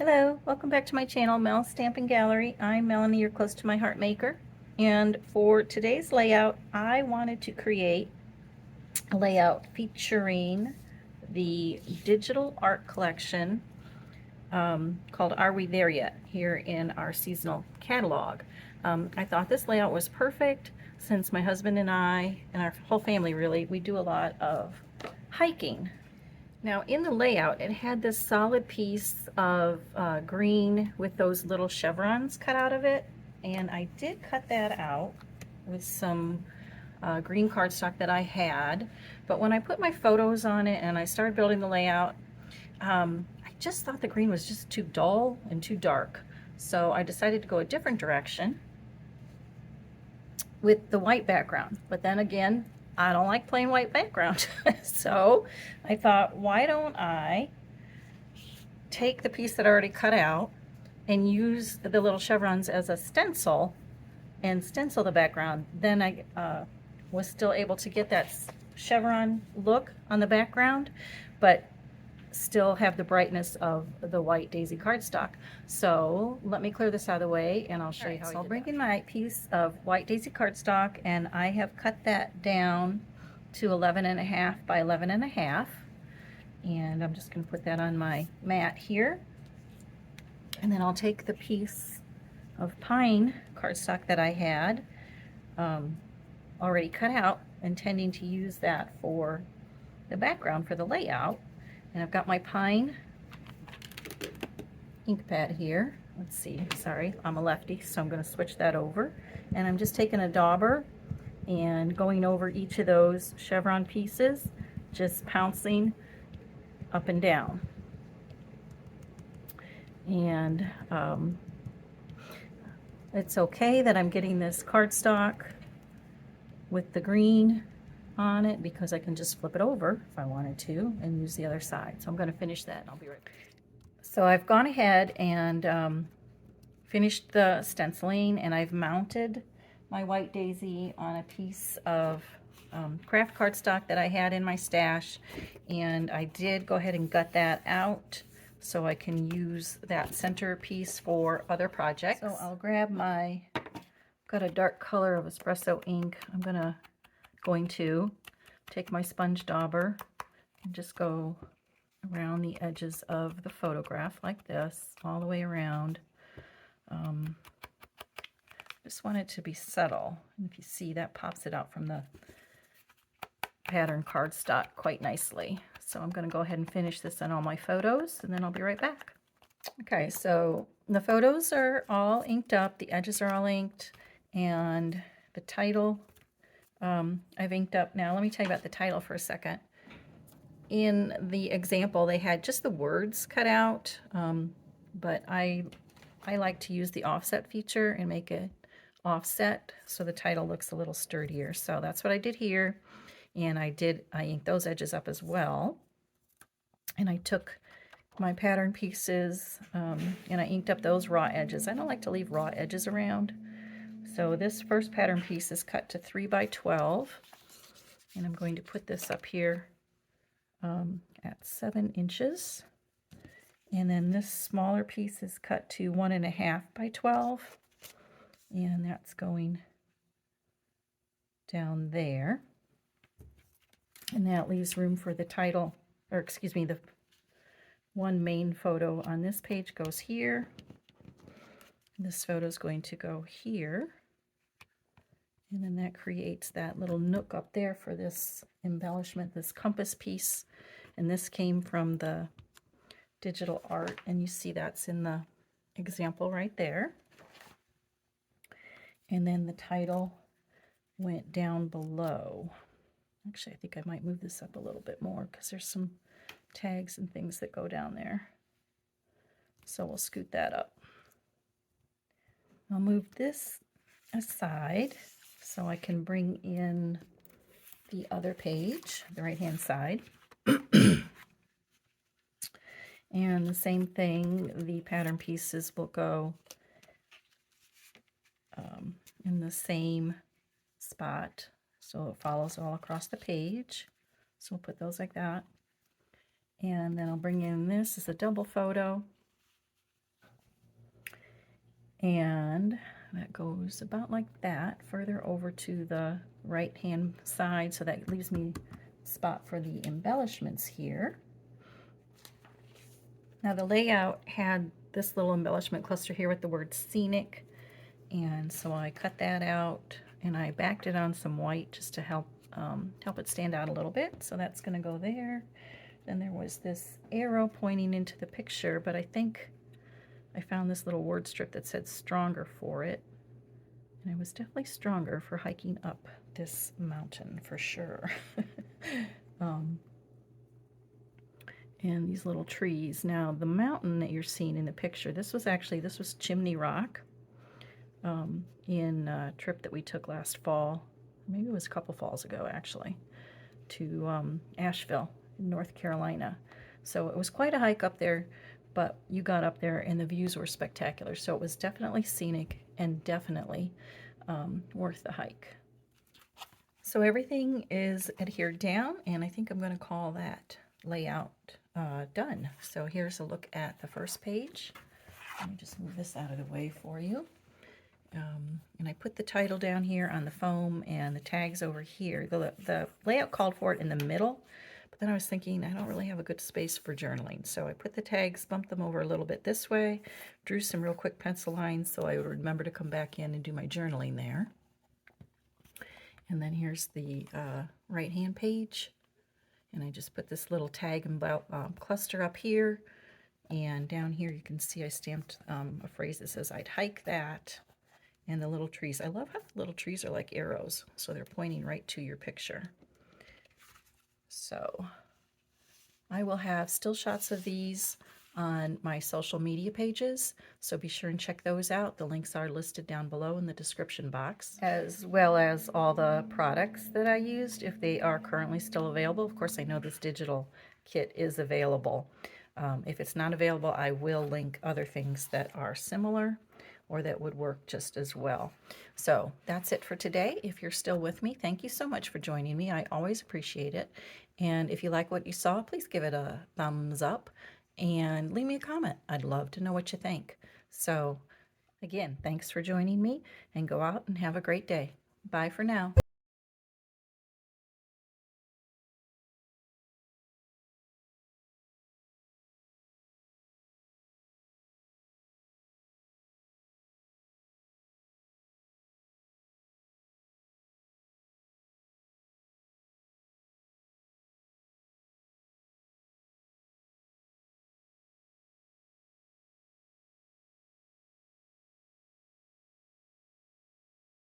Hello, welcome back to my channel, Mel's Stamping Gallery. I'm Melanie, your close to my heart maker. And for today's layout, I wanted to create a layout featuring the digital art collection called Are We There Yet? Here in our seasonal catalog. I thought this layout was perfect since my husband and I, and our whole family really, we do a lot of hiking. Now in the layout, it had this solid piece of green with those little chevrons cut out of it, and I did cut that out with some green cardstock that I had, but when I put my photos on it and I started building the layout, I just thought the green was just too dull and too dark, so I decided to go a different direction with the white background. But then again, I don't like plain white background. So I thought, why don't I take the piece that I already cut out and use the little chevrons as a stencil and stencil the background. Then I was still able to get that chevron look on the background, but still have the brightness of the white daisy cardstock. So let me clear this out of the way and I'll show you how I did that. I'll bring in my piece of white daisy cardstock, and I have cut that down to 11.5 by 11.5, and I'm just going to put that on my mat here. And then I'll take the piece of pine cardstock that I had already cut out, intending to use that for the background for the layout. And I've got my pine ink pad here. Let's see, sorry, I'm a lefty, so I'm going to switch that over. And I'm just taking a dauber and going over each of those chevron pieces, just pouncing up and down. And it's okay that I'm getting this cardstock with the green on it, because I can just flip it over if I wanted to and use the other side. So I'm going to finish that and I'll be right back. So I've gone ahead and finished the stenciling, and I've mounted my white daisy on a piece of craft cardstock that I had in my stash, and I did go ahead and gut that out so I can use that center piece for other projects. So I'll grab my, got a dark color of espresso ink. I'm going to take my sponge dauber and just go around the edges of the photograph like this, all the way around. Just want it to be subtle, and if you see, that pops it out from the pattern cardstock quite nicely. So I'm going to go ahead and finish this on all my photos, and then I'll be right back. Okay, so the photos are all inked up, the edges are all inked, and the title I've inked up. Now let me tell you about the title for a second. In the example, they had just the words cut out, but I like to use the offset feature and make it offset so the title looks a little sturdier. So that's what I did here, and I inked those edges up as well. And I took my pattern pieces and I inked up those raw edges. I don't like to leave raw edges around. So this first pattern piece is cut to 3 by 12, and I'm going to put this up here at 7 inches. And then this smaller piece is cut to 1.5 by 12, and that's going down there. And that leaves room for the title, or excuse me, the one main photo on this page goes here. This photo is going to go here. And then that creates that little nook up there for this embellishment, this compass piece. And this came from the digital art, and you see that's in the example right there. And then the title went down below. Actually, I think I might move this up a little bit more because there's some tags and things that go down there. So we'll scoot that up. I'll move this aside so I can bring in the other page, the right-hand side. And the same thing, the pattern pieces will go in the same spot, so it follows all across the page. So we'll put those like that. And then I'll bring in, this is a double photo. And that goes about like that, further over to the right hand side, so that leaves me a spot for the embellishments here. Now the layout had this little embellishment cluster here with the word scenic, and so I cut that out and I backed it on some white just to help it stand out a little bit. So that's going to go there. Then there was this arrow pointing into the picture, but I think I found this little word strip that said stronger for it. And it was definitely stronger for hiking up this mountain for sure. And these little trees. Now the mountain that you're seeing in the picture, this was Chimney Rock in a trip that we took last fall. Maybe it was a couple falls ago actually, to Asheville, North Carolina. So it was quite a hike up there, but you got up there and the views were spectacular. So it was definitely scenic and definitely worth the hike. So everything is adhered down, and I think I'm going to call that layout done. So here's a look at the first page. Let me just move this out of the way for you. And I put the title down here on the foam and the tags over here. The layout called for it in the middle, but then I was thinking I don't really have a good space for journaling. So I put the tags, bumped them over a little bit this way, drew some real quick pencil lines so I would remember to come back in and do my journaling there. And then here's the right-hand page. And I just put this little tag and cluster up here. And down here you can see I stamped a phrase that says I'd hike that. And the little trees. I love how the little trees are like arrows, so they're pointing right to your picture. So I will have still shots of these on my social media pages, so be sure and check those out. The links are listed down below in the description box, as well as all the products that I used, if they are currently still available. Of course, I know this digital kit is available. If it's not available, I will link other things that are similar or that would work just as well. So that's it for today. If you're still with me, thank you so much for joining me. I always appreciate it. And if you like what you saw, please give it a thumbs up and leave me a comment. I'd love to know what you think. So again, thanks for joining me, and go out and have a great day. Bye for now.